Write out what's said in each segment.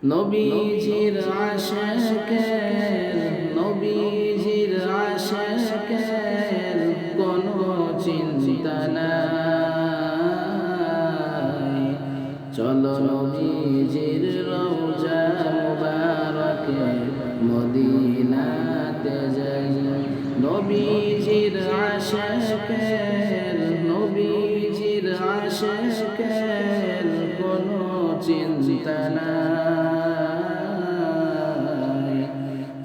নবীজির আশিকের নবীজির আশিকের কোনো চিন্তা নাই। চলো নবীজির রওজা মুবারকে মদিনাতে যাই। নবীজির আশিকের নবীজির আশিকের কোনো চিন্তা নাই।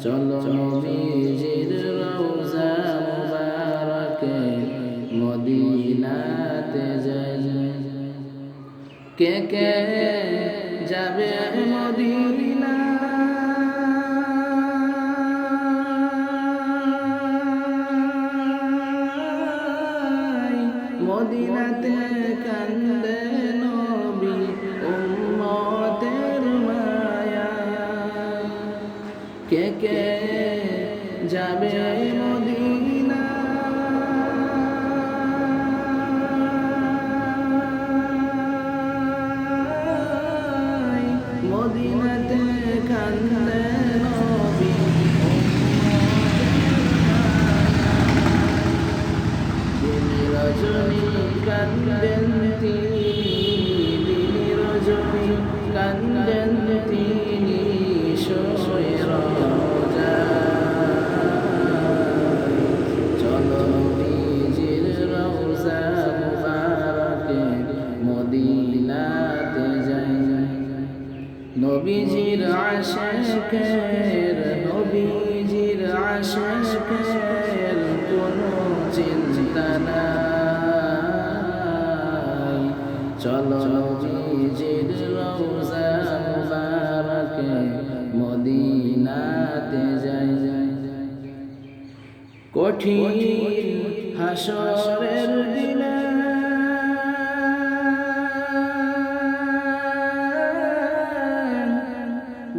চলো নবীজির রওজা মুবারকে মদিনাতে যাই। কে কে যাবে মদিনা মদিনাতে কান্দে নবী উম্মতের মায়া। কে কে যাবে মদিনা মদিনাতে কান্দে নবী রজনী কান্দেন তিনি, দিনী রজনী কান্দেন তিনি শোয়ে রওজায়। চলো নবীজির রওজা মুবারকে মদিনাতে যাই। নবীজির আশিকের নবীজির আশিকের কোনো চিন্তা নাই। চলো নবীজির রওজা মুবারকে মদিনাতে যাই। কঠিন হাসরের দিনে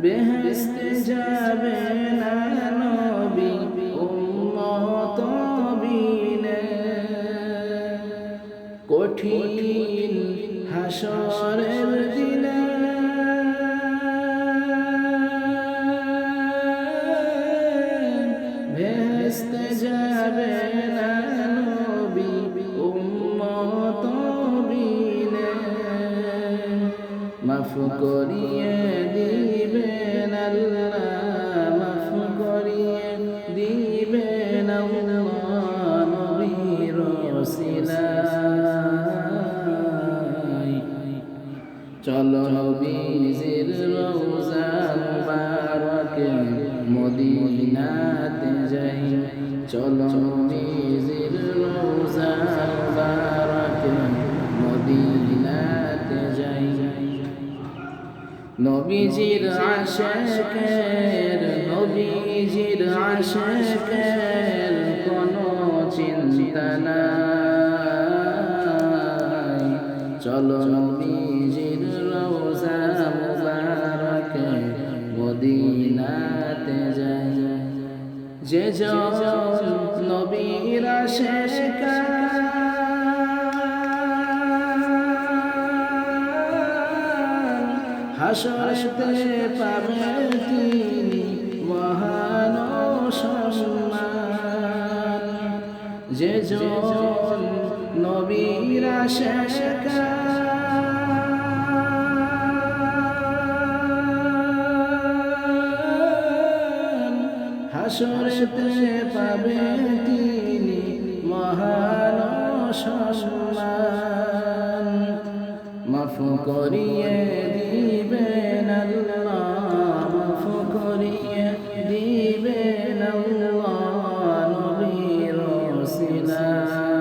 বেহেশতে যাবে না নবী উম্মত বিনে। কঠিন হাসরের দিনে বেহেশতে যাবে না নবী উম্মত বিনে। মাফ করিয়ে দিবেন আল্লাহ, মাফ করিয়ে দিবেন আল্লাহ নবীর ওসিলায়। চলো নবীজির রওজা মুবারকে মদিনাতে যাই। চলো নবীজির রওজা মুবারকে মদিনাতে যাই। নবীজির আশিকের নবীজির আশিকের কোনো চিন্তা নাই। চলো নবীজির রওজা মুবারকে মদিনাতে যাই। যে জন নবীর আশিকার হাসরেতে পাবে তিনি মহান সম্মান। যে জন নবীর আশিকার হাসরেতে পাবে তিনি মহান সম্মান। মাফ করিয়ে দিবেন আল্লাহ, মাফ করিয়ে দিবেন আল্লাহ নবীর ওসিলায়।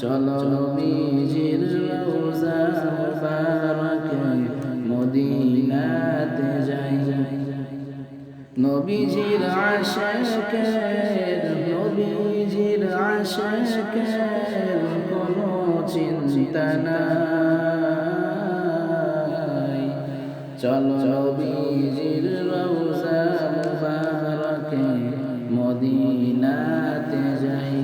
চলো নবীজির রওজা মুবারকে মদিনাতে যাই। নবীজির আশিকের নবীজির আশিকের কোনো চিন্তা নাই। চলো নবীজির রওজা মুবারকে মদিনাতে যাই।